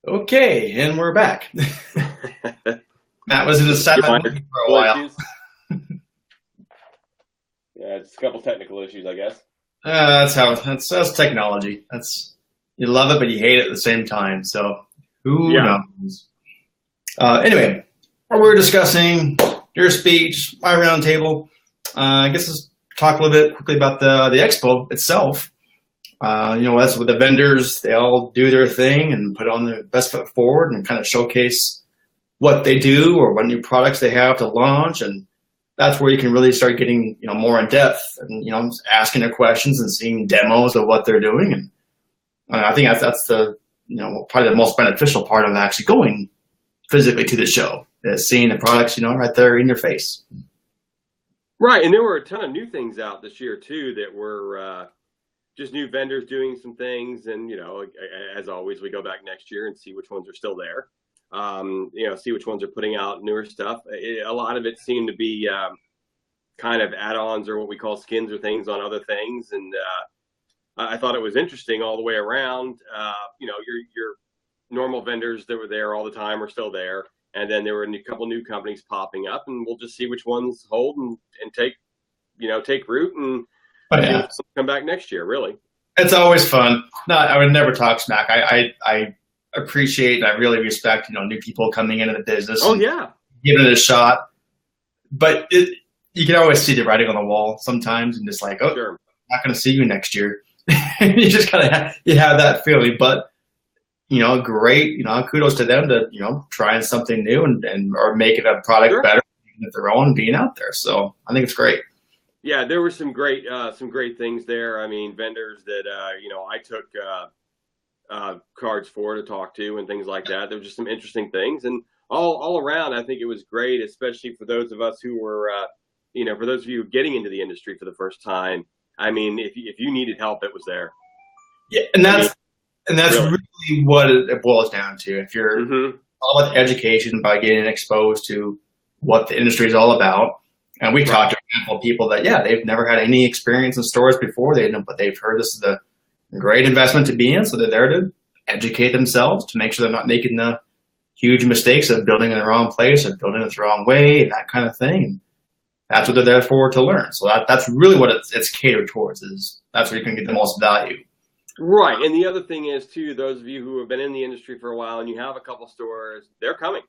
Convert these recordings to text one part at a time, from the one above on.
Okay, and we're back. Matt was in a silent mode for a while. Yeah, just a couple technical issues, I guess. That's technology. You love it, but you hate it at the same time. So who knows? Anyway, we're discussing your speech, my roundtable. I guess let's talk a little bit quickly about the expo itself. That's with the vendors. They all do their thing and put on their best foot forward and kind of showcase what they do or what new products they have to launch. And that's where you can really start getting, more in depth and, asking their questions and seeing demos of what they're doing. And I think that's the, probably the most beneficial part of actually going physically to the show is seeing the products, right there in your face. Right. And there were a ton of new things out this year too, that were, just new vendors doing some things. And, as always, we go back next year and see which ones are still there. See which ones are putting out newer stuff. A lot of it seemed to be kind of add-ons or what we call skins or things on other things. And I thought it was interesting all the way around. Your normal vendors that were there all the time are still there. And then there were a couple new companies popping up, and we'll just see which ones hold and take root and come back next year, really. It's always fun. No, I would never talk smack. I appreciate and I really respect, new people coming into the business. Oh, yeah. Giving it a shot. But you can always see the writing on the wall sometimes and just like, sure. I'm not going to see you next year. You just kind of have that feeling. But, great, kudos to them to, trying something new and or making a product better with their own and being out there. So I think it's great. Yeah, there were some great things there. I mean, vendors that, I took cards for to talk to and things like that. There were just some interesting things. And all around, I think it was great, especially for those of us who were, for those of you getting into the industry for the first time. I mean, if you needed help, it was there. Yeah, and that's really what it boils down to. If you're all about education by getting exposed to what the industry is all about. And we talked to a handful of people that, they've never had any experience in stores before. But they've heard this is a great investment to be in. So they're there to educate themselves to make sure they're not making the huge mistakes of building in the wrong place or building it the wrong way and that kind of thing. And that's what they're there for, to learn. So that's really what it's catered towards. Is that's where you can get the most value. Right. And the other thing is, too, those of you who have been in the industry for a while and you have a couple stores, they're coming.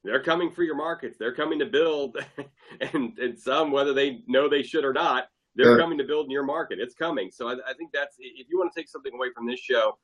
They're coming for your markets. They're coming to build, and some, whether they know they should or not, they're coming to build in your market. It's coming. So I think that's, if you want to take something away from this show,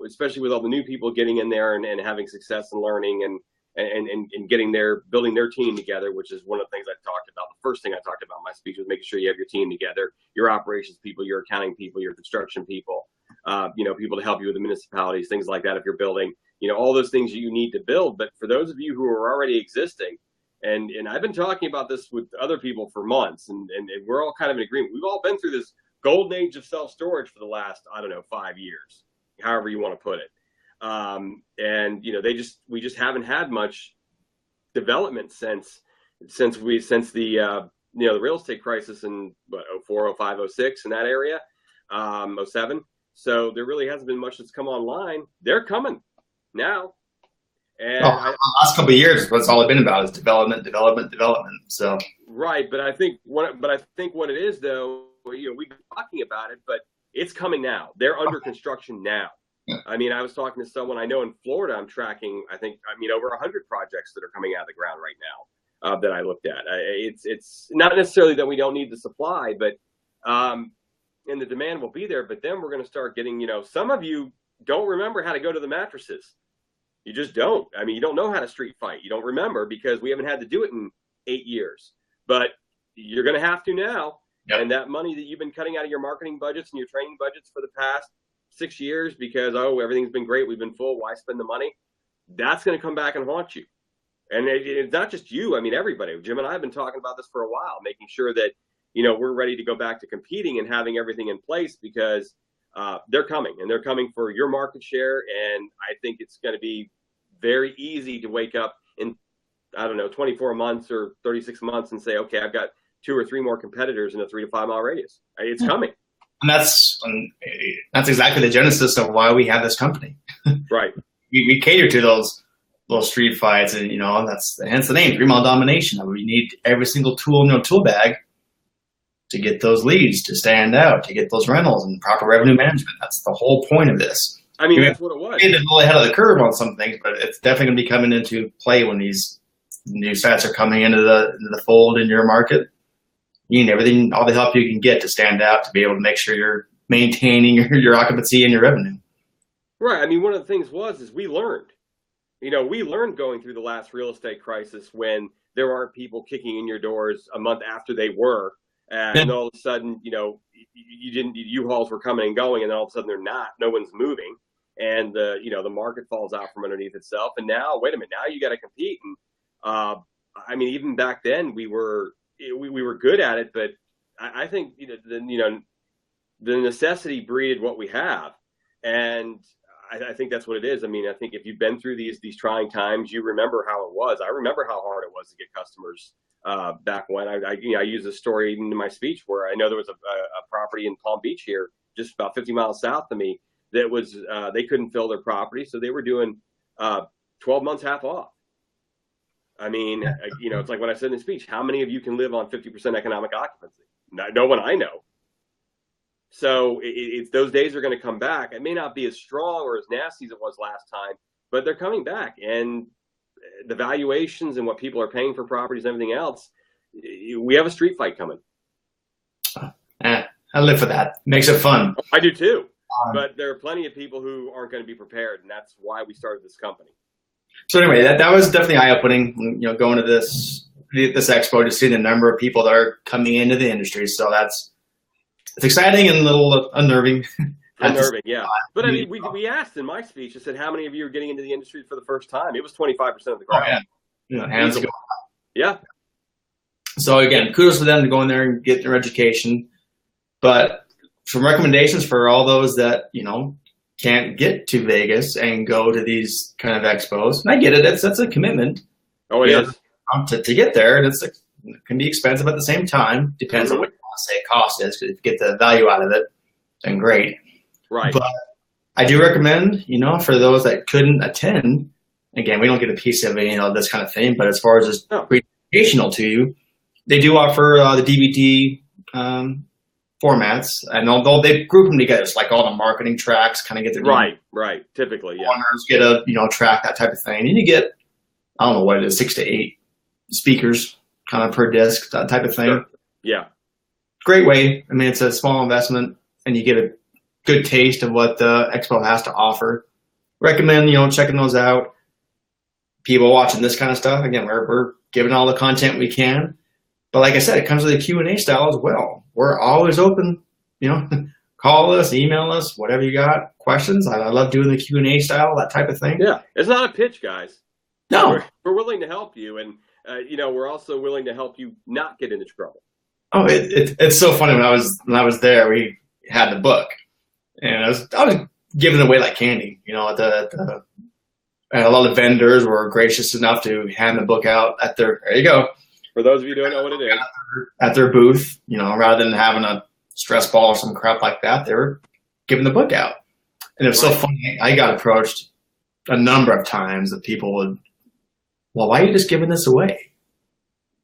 especially with all the new people getting in there and having success and learning and building their team together, which is one of the things I talked about. The first thing I talked about in my speech was making sure you have your team together, your operations people, your accounting people, your construction people, people to help you with the municipalities, things like that. If you're building, all those things you need to build. But for those of you who are already existing, and I've been talking about this with other people for months, and we're all kind of in agreement. We've all been through this golden age of self-storage for the last, 5 years, however you want to put it. We just haven't had much development since the real estate crisis in 04, 05, 06 in that area, 07. So there really hasn't been much that's come online. They're coming now. And the last couple of years, what's all it's been about is development. So right, but I think what it is, though, we've been talking about it, but it's coming now. They're under construction now. Yeah. I mean, I was talking to someone I know in Florida. I'm tracking, over 100 projects that are coming out of the ground right now that I looked at. It's not necessarily that we don't need the supply, but and the demand will be there. But then we're going to start getting, some of you don't remember how to go to the mattresses. You just don't. I mean, you don't know how to street fight. You don't remember because we haven't had to do it in 8 years. But you're going to have to now. Yep. And that money that you've been cutting out of your marketing budgets and your training budgets for the past 6 years because, everything's been great, we've been full, why spend the money? That's going to come back and haunt you. And it's not just you. I mean, everybody. Jim and I have been talking about this for a while, making sure that, we're ready to go back to competing and having everything in place because they're coming. And they're coming for your market share. And I think it's going to be very easy to wake up in, 24 months or 36 months and say, okay, I've got 2 or 3 more competitors in a 3 to 5 mile radius. It's coming. And that's exactly the genesis of why we have this company. Right. we cater to those street fights, and that's hence the name 3 Mile Domination. We need every single tool in your tool bag to get those leads, to stand out, to get those rentals and proper revenue management. That's the whole point of this. I mean, that's what it was. It's a little ahead of the curve on some things, but it's definitely going to be coming into play when these new sites are coming into the fold in your market. You need everything, all the help you can get to stand out, to be able to make sure you're maintaining your occupancy and your revenue. Right. I mean, one of the things is we learned. We learned going through the last real estate crisis when there aren't people kicking in your doors a month after they were. And all of a sudden, U-Hauls were coming and going, and then all of a sudden they're not. No one's moving, and the market falls out from underneath itself. And now, wait a minute, now you got to compete. And I mean, even back then we were good at it, but I think the necessity breeded what we have, and I think that's what it is. I mean, I think if you've been through these trying times, you remember how it was. I remember how hard it was to get customers. Back when I use this story even in my speech, where I know there was a property in Palm Beach here, just about 50 miles south of me, that was they couldn't fill their property, so they were doing 12 months half off. I mean, it's like what I said in the speech. How many of you can live on 50% economic occupancy? No one I know. So it's those days are going to come back. It may not be as strong or as nasty as it was last time, but they're coming back. And the valuations and what people are paying for properties and everything else, we have a street fight coming. I live for that. Makes it fun. I do too. But there are plenty of people who aren't going to be prepared, and that's why we started this company. So anyway, that was definitely eye-opening, going to this expo, to see the number of people that are coming into the industry. So it's exciting and a little unnerving. Unnerving, yeah. But I mean, we asked in my speech, I said, how many of you are getting into the industry for the first time? It was 25% of the crowd. Oh, yeah. Hands go up. Yeah. So again, kudos to them to go in there and get their education. But some recommendations for all those that, can't get to Vegas and go to these kind of expos. And I get it. That's a commitment. Oh, it is. To get there. And it can be expensive at the same time. Depends on what you want to say cost is. Because if you get the value out of it, then great. Right. But I do recommend, for those that couldn't attend, again, we don't get a piece of this kind of thing, but as far as just educational to you, they do offer the DVD formats, and although they group them together, it's like all the marketing tracks kind of get their right. Typically, yeah. Corners get a track, that type of thing, and you get, I don't know what it is, 6 to 8 speakers kind of per disc, that type of thing. Sure. Yeah. Great way. I mean, it's a small investment, and you get a good taste of what the expo has to offer. Recommend, checking those out. People watching this kind of stuff, again, we're giving all the content we can. But like I said, it comes with a Q&A style as well. We're always open, call us, email us, whatever you got, questions. I love doing the Q&A style, that type of thing. Yeah, it's not a pitch, guys. No. We're willing to help you, and, we're also willing to help you not get into trouble. Oh, it's so funny. When I was there, we had the book. And I was giving it away like candy, and a lot of vendors were gracious enough to hand the book out there you go. For those of you who don't know what it is. At their booth, rather than having a stress ball or some crap like that, they were giving the book out. And it was so funny. I got approached a number of times that people would, well, why are you just giving this away?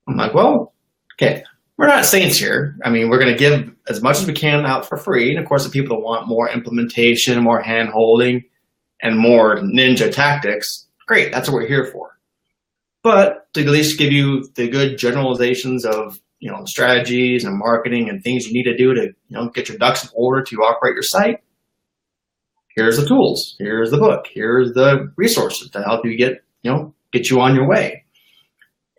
I'm like, well, okay. We're not saints here. I mean, we're going to give as much as we can out for free. And of course, the people that want more implementation, more hand holding, and more ninja tactics, great. That's what we're here for. But to at least give you the good generalizations of, strategies and marketing and things you need to do to, get your ducks in order to operate your site. Here's the tools. Here's the book. Here's the resources to help you get you on your way.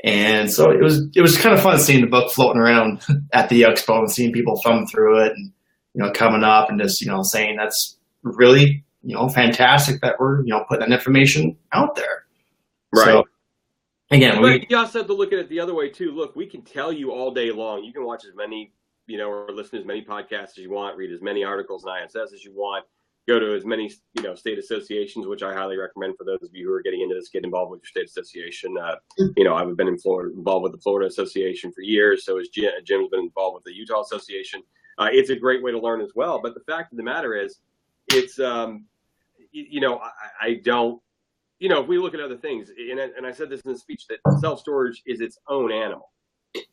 And so it was kind of fun seeing the book floating around at the expo and seeing people thumb through it and, coming up and just, saying that's really, fantastic that we're, putting that information out there. Right. So, again, you also have to look at it the other way too. Look, we can tell you all day long. You can watch as many, or listen to as many podcasts as you want, read as many articles in ISS as you want. Go to as many, state associations, which I highly recommend for those of you who are getting into this. Get involved with your state association. I've been involved with the Florida Association for years. So has Jim. Jim's been involved with the Utah Association. It's a great way to learn as well. But the fact of the matter is, it's, I don't if we look at other things, and I said this in the speech, that self-storage is its own animal.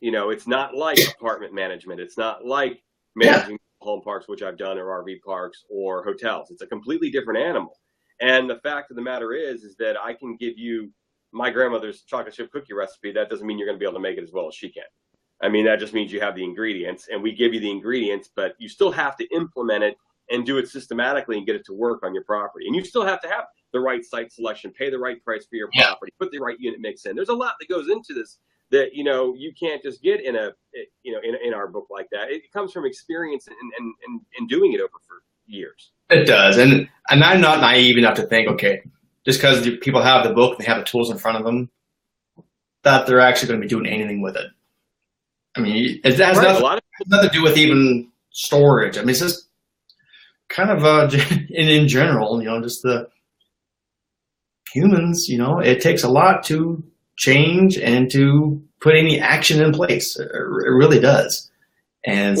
It's not like apartment management. It's not like managing home parks, which I've done, or RV parks or hotels. It's a completely different animal. And the fact of the matter is that I can give you my grandmother's chocolate chip cookie recipe. That doesn't mean you're going to be able to make it as well as she can. I mean, that just means you have the ingredients, and we give you the ingredients, but you still have to implement it and do it systematically and get it to work on your property. And you still have to have the right site selection, pay the right price for your property, put the right unit mix in. There's a lot that goes into this that, you can't just get in in our book like that. It comes from experience and doing it over for years. It does. And I'm not naive enough to think, okay, just because people have the book, they have the tools in front of them, that they're actually going to be doing anything with it. I mean, it has nothing to do with even storage. I mean, it's just kind of in general, just the humans, it takes a lot to change and to put any action in place. It really does. And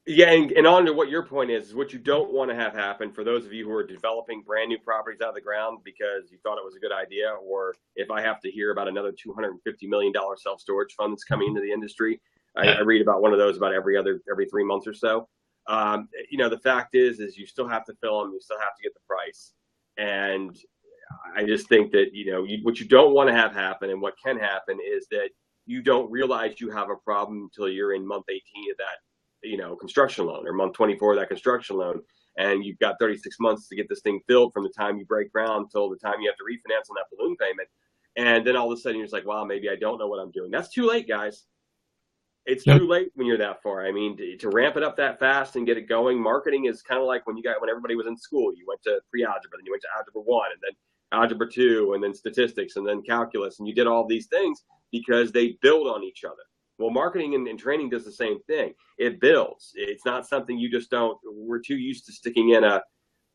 and on to what your point is, what you don't want to have happen for those of you who are developing brand new properties out of the ground because you thought it was a good idea, or if I have to hear about another $250 million self-storage fund that's coming into the industry. I read about one of those about every 3 months or so. The fact is you still have to fill them, you still have to get the price. And I just think that, what you don't want to have happen, and what can happen, is that you don't realize you have a problem until you're in month 18 of that, construction loan, or month 24 of that construction loan. And you've got 36 months to get this thing filled from the time you break ground till the time you have to refinance on that balloon payment. And then all of a sudden you're just like, wow, maybe I don't know what I'm doing. That's too late, guys. It's too late when you're that far. I mean, to ramp it up that fast and get it going, marketing is kind of like when everybody was in school. You went to pre-algebra, then you went to algebra 1, and then algebra 2, and then statistics, and then calculus, and you did all these things because they build on each other. Well, marketing and training does the same thing. It builds. It's not something you just don't. We're too used to sticking in a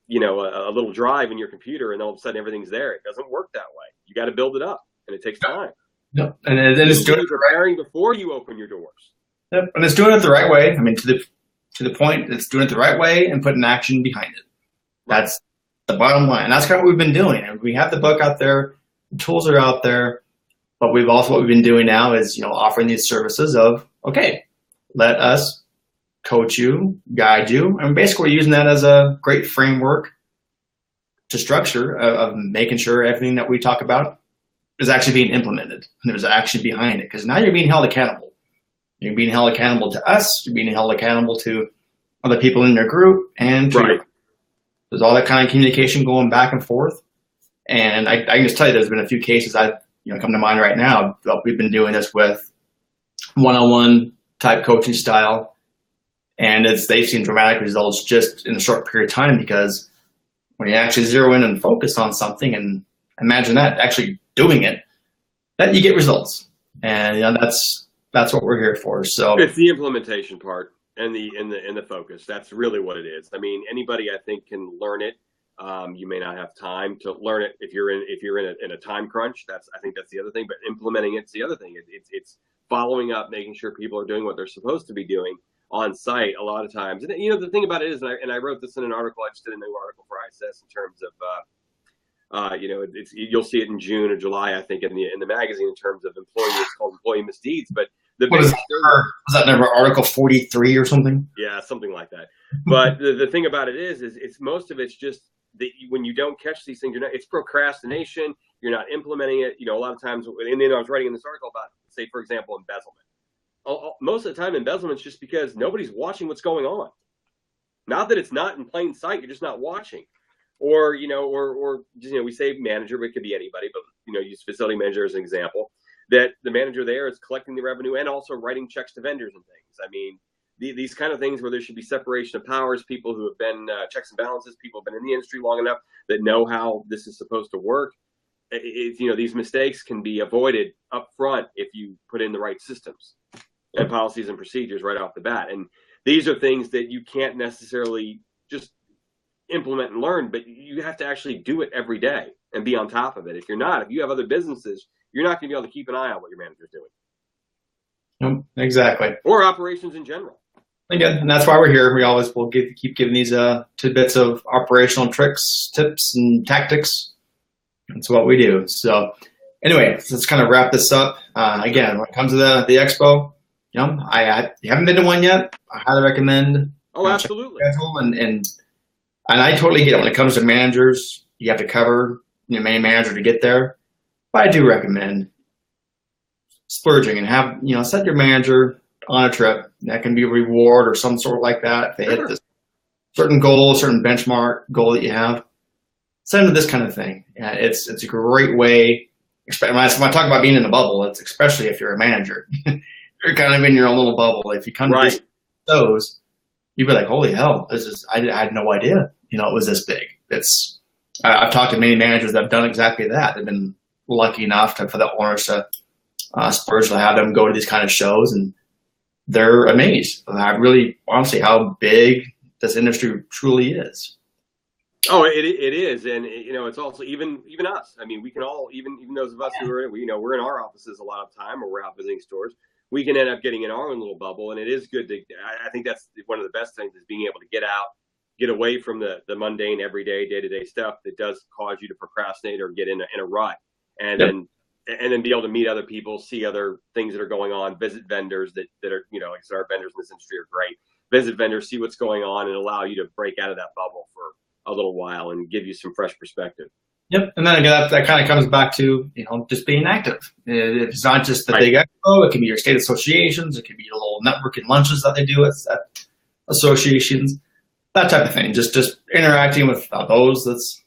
little drive in your computer, and all of a sudden everything's there. It doesn't work that way. You got to build it up, and it takes time. Yep. And then it's doing it preparing before you open your doors. Yep. And it's doing it the right way. I mean, to the point, it's doing it the right way and putting action behind it. That's the bottom line. And that's kind of what we've been doing. And we have the book out there, the tools are out there, but what we've been doing now is, offering these services of, okay, let us coach you, guide you. And basically we're using that as a great framework to structure of making sure everything that we talk about is actually being implemented, and there's action behind it, because now you're being held accountable. You're being held accountable to us. You're being held accountable to other people in your group, and there's all that kind of communication going back and forth. And I can just tell you, there's been a few cases I've come to mind right now. We've been doing this with one-on-one type coaching style, and they've seen dramatic results just in a short period of time, because when you actually zero in and focus on something, and imagine that actually doing it, that you get results. And that's what we're here for. So it's the implementation part and the focus. That's really what it is. I mean, anybody I think can learn it. You may not have time to learn it if you're in a time crunch. I think that's the other thing. But implementing it's the other thing. It's following up, making sure people are doing what they're supposed to be doing on site a lot of times. And the thing about it is, and I wrote this in an article. I just did a new article for ISS in terms of you'll see it in June or July, I think, in the magazine, in terms of it's called employee misdeeds. But was that number, article 43 or something? Yeah, something like that. But the thing about it is it's most of it's just that when you don't catch these things, it's procrastination. You're not implementing it. A lot of times, and then I was writing in this article about, say, for example, embezzlement. Most of the time, embezzlement's just because nobody's watching what's going on. Not that it's not in plain sight, you're just not watching. Or we say manager, but it could be anybody, but use facility manager as an example, that the manager there is collecting the revenue and also writing checks to vendors and things. I mean, these kind of things where there should be separation of powers, people who have been checks and balances, people who have been in the industry long enough that know how this is supposed to work. These mistakes can be avoided up front if you put in the right systems and policies and procedures right off the bat. And these are things that you can't necessarily just implement and learn, but you have to actually do it every day and be on top of it. If you have other businesses, you're not going to be able to keep an eye on what your manager's doing. Exactly. Or operations in general. Again, and that's why we're here. We always will keep giving these tidbits of operational tricks, tips, and tactics That's what we do. So anyway, let's kind of wrap this up. Again, when it comes to the expo, you haven't been to one yet. I highly recommend. Oh, absolutely. And I totally get it. When it comes to managers, you have to cover your main manager to get there. But I do recommend splurging and have, set your manager on a trip. That can be a reward or some sort like that. If they hit this certain goal, certain benchmark goal that you have, send them to this kind of thing. Yeah, it's a great way. When I talk about being in the bubble, it's especially if you're a manager. You're kind of in your own little bubble. If you come to those, you'd be like, holy hell, I had no idea, it was this big. I've talked to many managers that have done exactly that. They've been lucky enough for the owners to splurge to have them go to these kind of shows, and they're amazed. I really, honestly, how big this industry truly is. Oh, it is, and it's also even us. I mean, we can all, even those of us who are, we're in our offices a lot of time, or we're out visiting stores. We can end up getting in our own little bubble, and it is good to. I think that's one of the best things is being able to get out, get away from the mundane, everyday, day-to-day stuff that does cause you to procrastinate or get in a rut, and then be able to meet other people, see other things that are going on, visit vendors that are, like I said, our vendors in this industry are great. Visit vendors, see what's going on, and allow you to break out of that bubble for a little while and give you some fresh perspective. Yep, and then again, that kind of comes back to just being active. It's not just the big expo; it can be your state associations, it can be your little networking lunches that they do at associations, that type of thing. Just interacting with those that's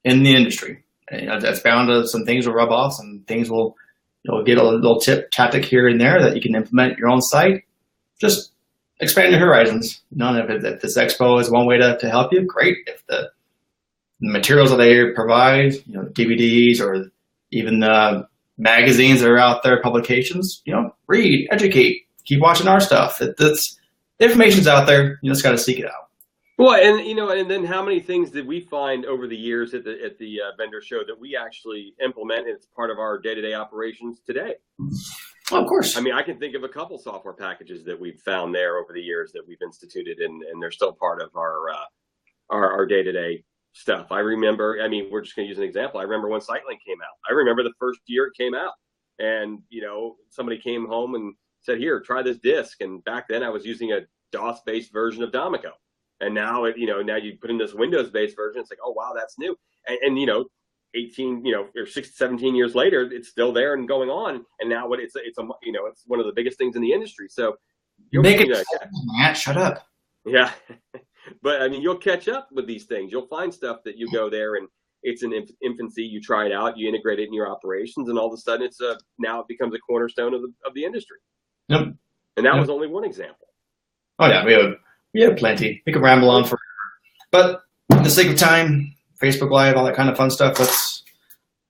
in the industry. That's bound to some things will rub off, some things will get a little tactic here and there that you can implement at your own site. Just expand your horizons. If this expo is one way to help you, great. If the materials that they provide, DVDs or even the magazines that are out there, publications, read, educate, keep watching our stuff. The information's out there. You just got to seek it out. Well, and and then how many things did we find over the years at the vendor show that we actually implement, and it's part of our day-to-day operations today? Well, of course. I mean, I can think of a couple software packages that we've found there over the years that we've instituted, and they're still part of our day-to-day stuff. I remember, we're just going to use an example. I remember when SiteLink came out. I remember the first year it came out, and somebody came home and said, "Here, try this disk." And back then, I was using a DOS-based version of Domico. And now now you put in this Windows-based version. It's like, oh wow, that's new. And 18, or 17 years later, it's still there and going on. And now it's one of the biggest things in the industry. So make it, Matt, shut up. Yeah, but you'll catch up with these things. You'll find stuff that you go there and it's in infancy. You try it out, you integrate it in your operations, and all of a sudden now it becomes a cornerstone of the industry. Yep. And that was only one example. Oh yeah, we have plenty. We can ramble on forever. But for the sake of time, Facebook Live, all that kind of fun stuff,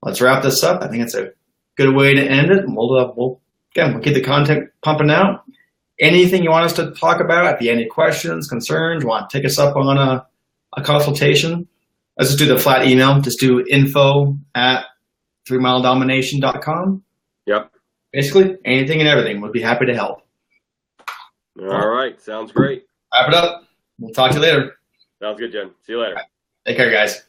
let's wrap this up. I think it's a good way to end it. And we'll keep the content pumping out. Anything you want us to talk about? If you have any questions, concerns, want to take us up on a consultation, let's just do the flat email. Just do info@3miledomination.com. Yep. Basically, anything and everything. We'll be happy to help. All right. Sounds great. Wrap it up. We'll talk to you later. Sounds good, Jen. See you later. Take care, guys.